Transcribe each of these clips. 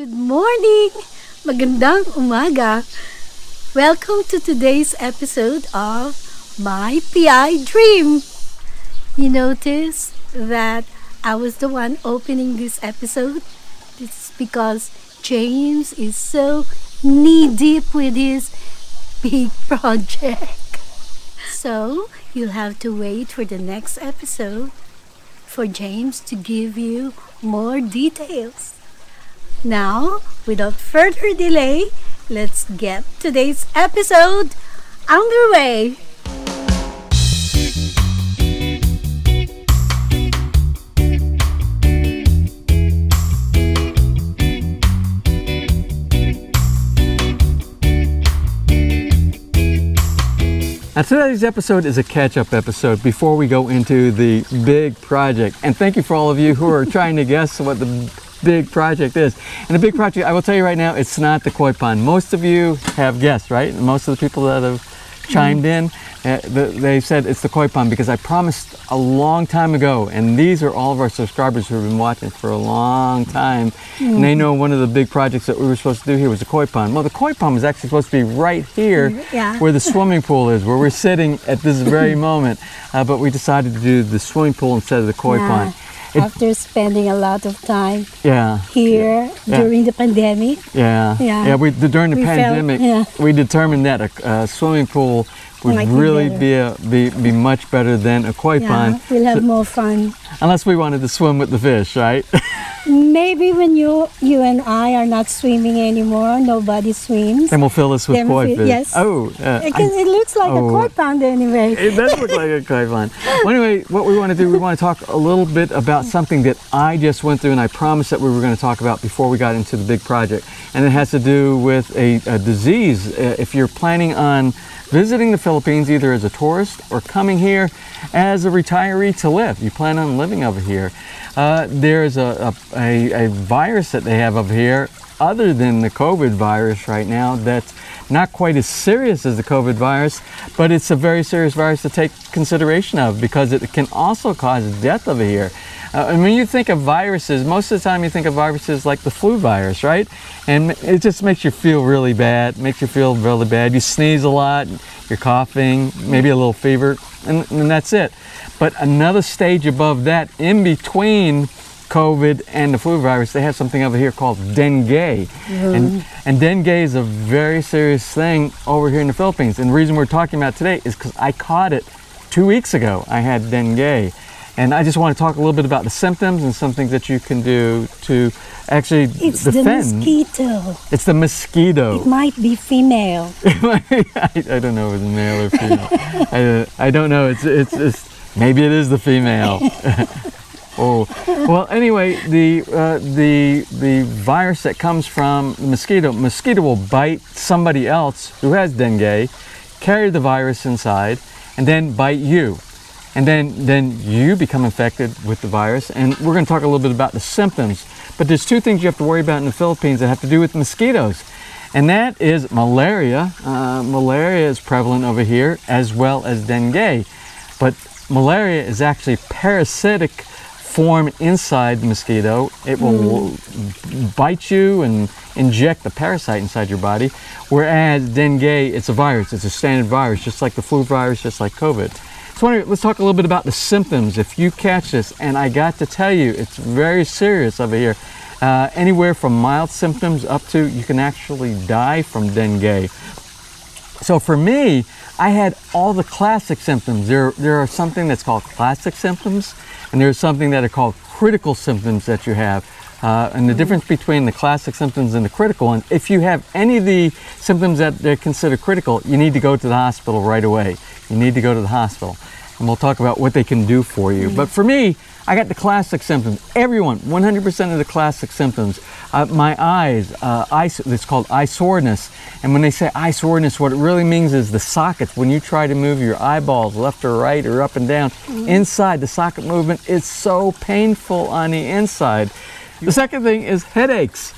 Good morning! Magandang umaga! Welcome to today's episode of My PI Dream! You notice that I was the one opening this episode? This is because James is so knee-deep with his big project. So, you'll have to wait for the next episode for James to give you more details. Now, without further delay, let's get today's episode underway. Now today's episode is a catch-up episode before we go into the big project. And thank you for all of you who are trying to guess what the big project is. And the big project, I will tell you right now, it's not the koi pond. Most of you have guessed, right? Most of the people that have chimed in, they said it's the koi pond because I promised a long time ago, and these are all of our subscribers who have been watching for a long time, and they know one of the big projects that we were supposed to do here was the koi pond. Well, the koi pond was actually supposed to be right here where the swimming pool is, where we're sitting at this very moment, but we decided to do the swimming pool instead of the koi pond. After spending a lot of time here during the pandemic. During the pandemic, we determined that a swimming pool would really be much better than a koi pond. We'll have more fun. Unless we wanted to swim with the fish, right? Maybe when you and I are not swimming anymore, nobody swims. Then we'll fill this with koi fish. Yes. Oh. It looks like a koi pond anyway. It does look like a koi pond. Well, anyway, what we want to do, we want to talk a little bit about something that I just went through and I promised that we were going to talk about before we got into the big project. And it has to do with a disease. If you're planning on visiting the Philippines either as a tourist or coming here as a retiree to live, you plan on living over here, there's a virus that they have over here other than the COVID virus right now that's not quite as serious as the COVID virus, but it's a very serious virus to take consideration of because it can also cause death over here. And when you think of viruses, most of the time you think of viruses like the flu virus, right? And it just makes you feel really bad, You sneeze a lot, you're coughing, maybe a little fever, and that's it. But another stage above that, in between COVID and the flu virus, they have something over here called dengue. And dengue is a very serious thing over here in the Philippines. And the reason we're talking about today is because I caught it 2 weeks ago. I had dengue. And I just want to talk a little bit about the symptoms and some things that you can do to actually defend. It's the mosquito. It's the mosquito. It might be female. I don't know if it's male or female. I don't know. It's maybe it is the female. Oh, well, anyway, the virus that comes from the mosquito will bite somebody else who has dengue, carry the virus inside, and then bite you. And then you become infected with the virus. And we're going to talk a little bit about the symptoms. But there's two things you have to worry about in the Philippines that have to do with mosquitoes. And that is malaria. Malaria is prevalent over here as well as dengue. But malaria is actually parasitic form inside the mosquito. It will bite you and inject the parasite inside your body. Whereas dengue, it's a virus. It's a standard virus, just like the flu virus, just like COVID. So anyway, let's talk a little bit about the symptoms. If you catch this, and I got to tell you, it's very serious over here. Anywhere from mild symptoms up to you can actually die from dengue. So for me, I had all the classic symptoms. There are something that's called classic symptoms, and there's something that are called critical symptoms that you have. And the difference between the classic symptoms and the critical ones, if you have any of the symptoms that they're considered critical, you need to go to the hospital right away. You need to go to the hospital. And we'll talk about what they can do for you. But for me, I got the classic symptoms. Everyone, 100% of the classic symptoms. My eyes, it's called eye soreness. And when they say eye soreness, what it really means is the sockets. When you try to move your eyeballs left or right or up and down, inside the socket movement is so painful on the inside. The second thing is headaches.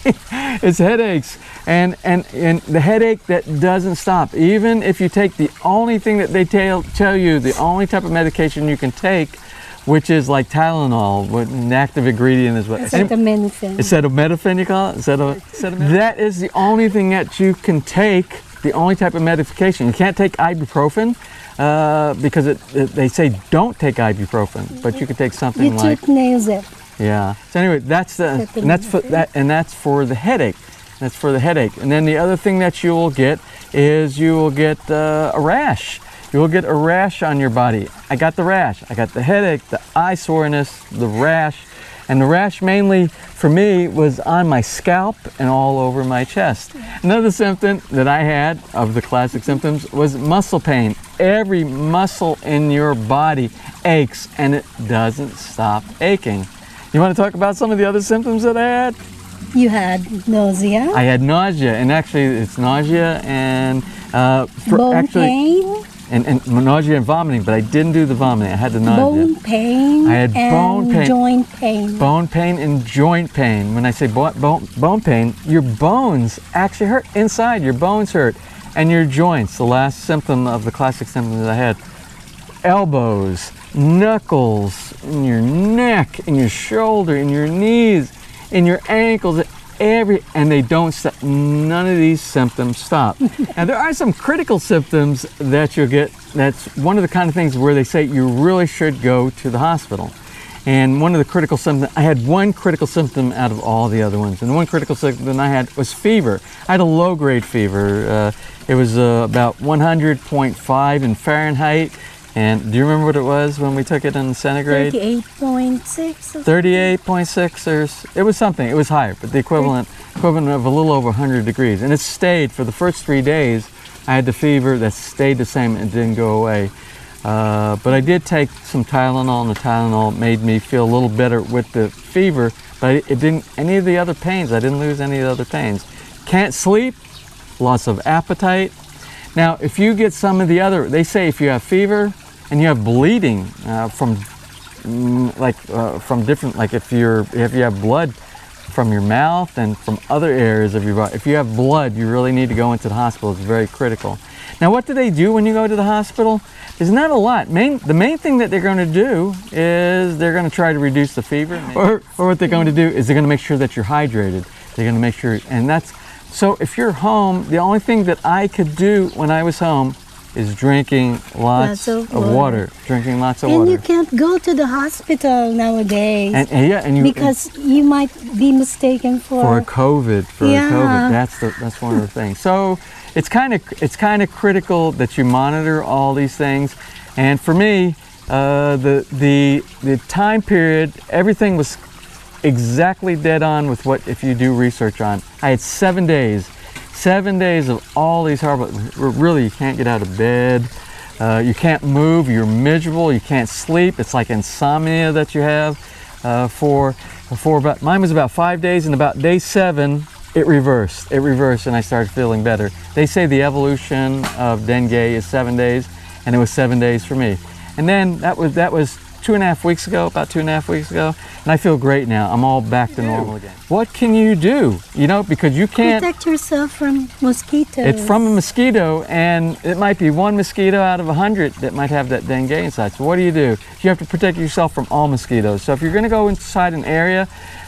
It's headaches. And the headache that doesn't stop. Even if you take the only thing that they tell you, the only type of medication you can take which is like Tylenol. What an active ingredient is what? Acetaminophen. Acetaminophen, you call it? That is the only thing that you can take. The only type of medication. You can't take ibuprofen because they say don't take ibuprofen, but you can take something like. You took Nasil. Yeah. So anyway, that's for the headache. That's for the headache. And then the other thing that you will get is you will get a rash. You will get a rash on your body. I got the rash. I got the headache, the eye soreness, the rash. And the rash mainly for me was on my scalp and all over my chest. Another symptom that I had of the classic symptoms was muscle pain. Every muscle in your body aches and it doesn't stop aching. You want to talk about some of the other symptoms that I had? You had nausea. I had nausea, and actually it's nausea and bone pain. And nausea and vomiting, but I didn't do the vomiting. I had the nausea. Bone pain. I had bone pain. Joint pain. Bone pain and joint pain. When I say bone pain, your bones actually hurt. Inside, your bones hurt. And your joints, the last symptom of the classic symptoms that I had. Elbows, knuckles, in your neck, in your shoulder, in your knees, in your ankles, and they don't stop. None of these symptoms stop. Now there are some critical symptoms that you'll get. That's one of the kind of things where they say you really should go to the hospital. And one of the critical symptoms, I had one critical symptom out of all the other ones. And the one critical symptom I had was fever. I had a low-grade fever. It was about 100.5 in Fahrenheit. And do you remember what it was when we took it in centigrade? 38.6. 38.6 or it was something. It was higher, but the equivalent of a little over 100 degrees. And it stayed for the first 3 days. I had the fever that stayed the same and didn't go away. But I did take some Tylenol, and the Tylenol made me feel a little better with the fever. But it didn't any of the other pains. I didn't lose any of the other pains. Can't sleep, loss of appetite. Now, if you get some of the other, they say if you have fever and you have bleeding from different, like if you have blood from your mouth and from other areas of your body, if you have blood, you really need to go into the hospital. It's very critical. Now, what do they do when you go to the hospital? There's not a lot. The main thing that they're going to do is they're going to try to reduce the fever, or what they're going to do is they're going to make sure that you're hydrated. They're going to make sure, and that's. So if you're home, the only thing that I could do when I was home is drinking lots of water. Drinking lots of water. And you can't go to the hospital nowadays. Because you might be mistaken for COVID. That's one of the things. So it's kind of critical that you monitor all these things. And for me, the time period, everything was exactly dead on with what if you do research on. I had 7 days. 7 days of all these horrible, really you can't get out of bed, you can't move, you're miserable, you can't sleep. It's like insomnia that you have mine was about 5 days, and about day 7 it reversed and I started feeling better. They say the evolution of dengue is 7 days, and it was 7 days for me. And then that was about 2.5 weeks ago, and I feel great now. I'm all back to normal again. What can you do? You know, because you can't protect yourself from mosquitoes. It's from a mosquito, and it might be one mosquito out of 100 that might have that dengue inside. So what do? You have to protect yourself from all mosquitoes. So if you're going to go inside an area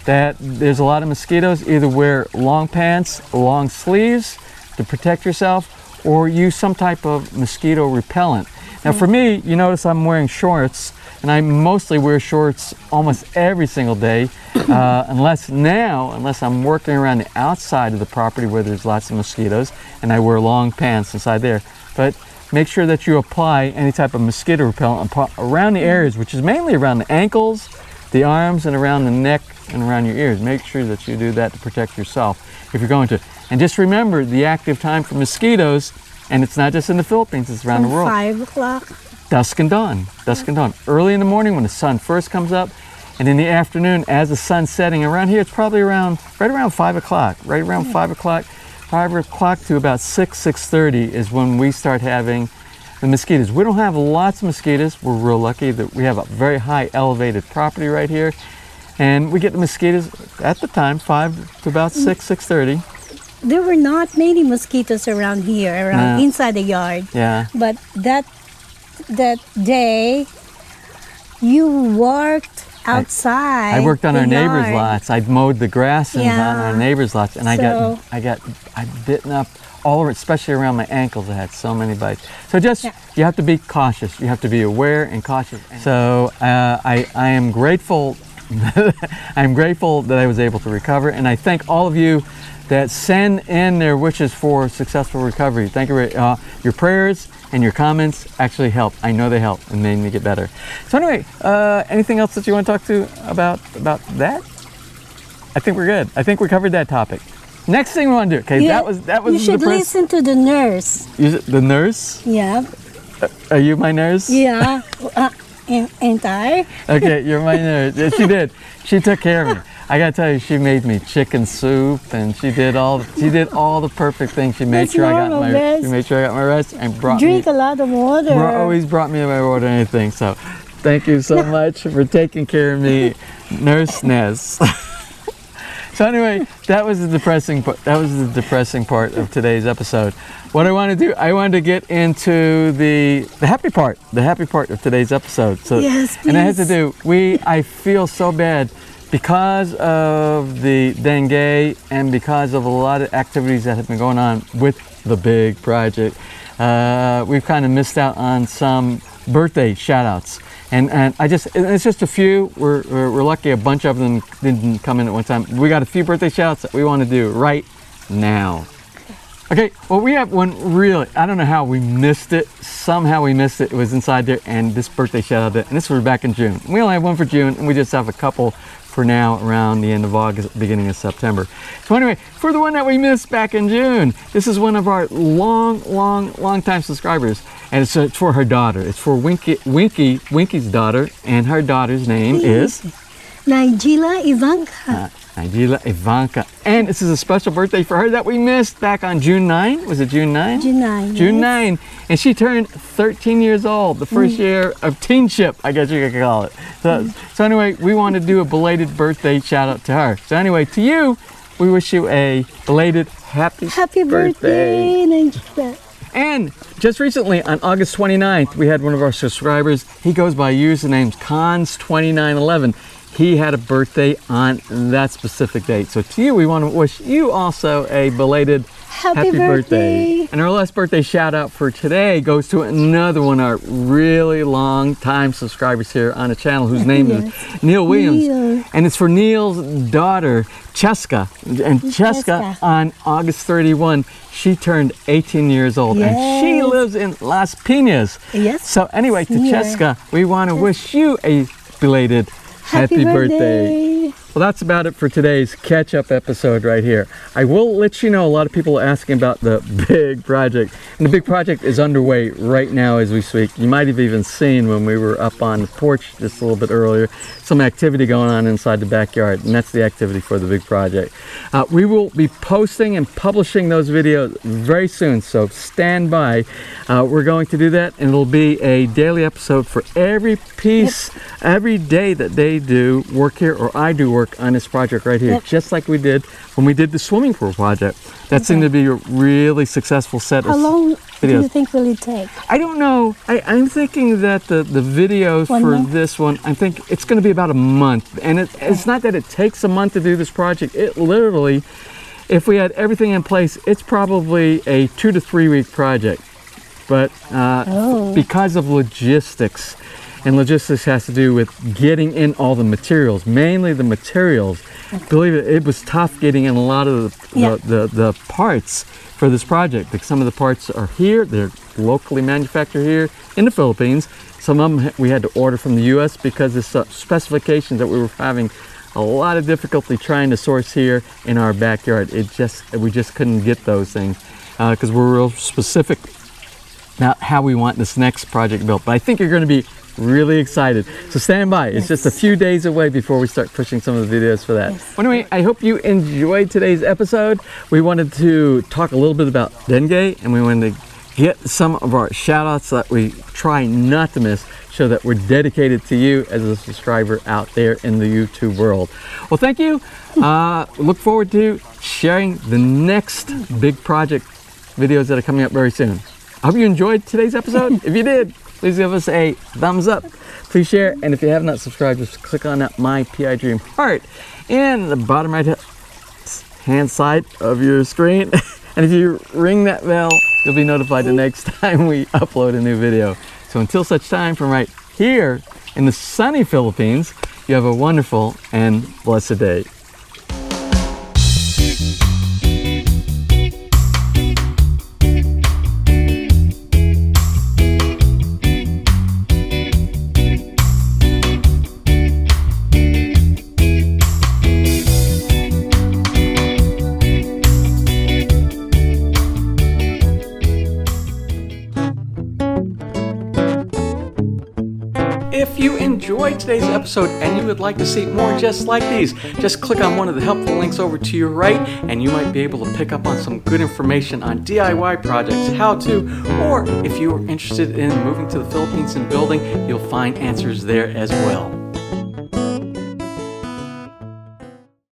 that there's a lot of mosquitoes, either wear long pants, long sleeves to protect yourself, or use some type of mosquito repellent. Now for me, you notice I'm wearing shorts, and I mostly wear shorts almost every single day, unless I'm working around the outside of the property where there's lots of mosquitoes, and I wear long pants inside there. But make sure that you apply any type of mosquito repellent around the areas, which is mainly around the ankles, the arms, and around the neck and around your ears. Make sure that you do that to protect yourself if you're going to. And just remember the active time for mosquitoes, and it's not just in the Philippines, it's around the world. 5 o'clock. Dusk and dawn. Dusk and dawn. Early in the morning when the sun first comes up, and in the afternoon as the sun's setting. Around here, it's probably right around 5 o'clock. Right around 5 o'clock. 5 o'clock to about 6:30 is when we start having the mosquitoes. We don't have lots of mosquitoes. We're real lucky that we have a very high elevated property right here. And we get the mosquitoes at the time, 5 to about 6:30. There were not many mosquitoes around here, inside the yard. Yeah. But that day, you worked outside. I worked on the our neighbors' yard. lots. I mowed the grass on our neighbors' lots, and I got bitten up all over, especially around my ankles. I had so many bites. So just you have to be cautious. You have to be aware and cautious. So I am grateful. I'm grateful that I was able to recover, and I thank all of you that send in their wishes for successful recovery. Thank you. Your prayers and your comments actually help. I know they help and made me get better. So anyway, anything else that you want to talk to about that? I think we're good. I think we covered that topic. Next thing we want to do. Okay, that was You should listen to the nurse. The nurse? Yeah. Are you my nurse? Yeah. Ain't I? Okay, you're my nurse. Yeah, she did. She took care of me. I gotta tell you, she made me chicken soup, and she did all the perfect things. She made sure I got my rest and Drink a lot of water. Always brought me my water and anything. So, thank you so much for taking care of me, Nurse Ness. So anyway, that was the depressing part. That was the depressing part of today's episode. What I want to do, I wanted to get into the happy part of today's episode. So, yes, please. And it has to do. I feel so bad. Because of the dengue and because of a lot of activities that have been going on with the big project, we've kind of missed out on some birthday shout-outs. And it's just a few. We're lucky a bunch of them didn't come in at one time. We got a few birthday shout-outs that we want to do right now. Okay, well, we have one really, I don't know how we missed it. Somehow we missed it. It was inside there, and this birthday shout-out, and this was back in June. We only have one for June, and we just have a couple for now around the end of August, beginning of September. So anyway, for the one that we missed back in June, this is one of our long time subscribers, and it's for her daughter. It's for Winky's daughter, and her daughter's name is Nigella Ivanka. Nigella Ivanka. And this is a special birthday for her that we missed back on June 9. Was it June 9? June 9. June 9. And she turned 13 years old, the first year of teenship, I guess you could call it. So anyway, we want to do a belated birthday shout out to her. So anyway, to you, we wish you a belated happy birthday. Nigella. And just recently, on August 29th, we had one of our subscribers. He goes by username Cons2911. He had a birthday on that specific date. So to you, we want to wish you also a belated happy birthday. And our last birthday shout out for today goes to another one of our really long time subscribers here on the channel, whose name is Neil Williams. And it's for Neil's daughter, Cheska. And Cheska, on August 31, she turned 18 years old. And she lives in Las Piñas. Yes. So anyway, to Cheska, we want to wish you a belated happy birthday. Well, that's about it for today's catch-up episode right here. I will let you know, a lot of people are asking about the big project. And the big project is underway right now as we speak. You might have even seen when we were up on the porch just a little bit earlier, some activity going on inside the backyard. And that's the activity for the big project. We will be posting and publishing those videos very soon, so stand by. We're going to do that, and it'll be a daily episode for every piece, every day that they do work here, or I do work on this project right here, just like we did when we did the swimming pool project. That seemed to be a really successful set of videos. How long do you think will it take? I don't know. I'm thinking that the videos for this one, I think it's going to be about a month. And it's not that it takes a month to do this project. It literally, if we had everything in place, it's probably a 2 to 3 week project. But because of logistics, and logistics has to do with getting in all the materials, mainly the materials. Believe it, it was tough getting in a lot of the parts for this project. Like, some of the parts are here, they're locally manufactured here in the Philippines. Some of them we had to order from the US because the specifications that we were having a lot of difficulty trying to source here in our backyard. We just couldn't get those things because we're real specific about how we want this next project built. But I think you're going to be really excited, so stand by. It's just a few days away before we start pushing some of the videos for that. Anyway, I hope you enjoyed today's episode. We wanted to talk a little bit about dengue, and we wanted to get some of our shout outs that we try not to miss, so that we're dedicated to you as a subscriber out there in the YouTube world. Well, thank you. Look forward to sharing the next big project videos that are coming up very soon. I hope you enjoyed today's episode. If you did, please give us a thumbs up. Please share, and if you have not subscribed, just click on that My PI Dream heart in the bottom right hand side of your screen. And if you ring that bell, you'll be notified the next time we upload a new video. So until such time, from right here in the sunny Philippines, you have a wonderful and blessed day. If you enjoyed today's episode and you would like to see more just like these, just click on one of the helpful links over to your right and you might be able to pick up on some good information on DIY projects, how to, or if you are interested in moving to the Philippines and building, you'll find answers there as well.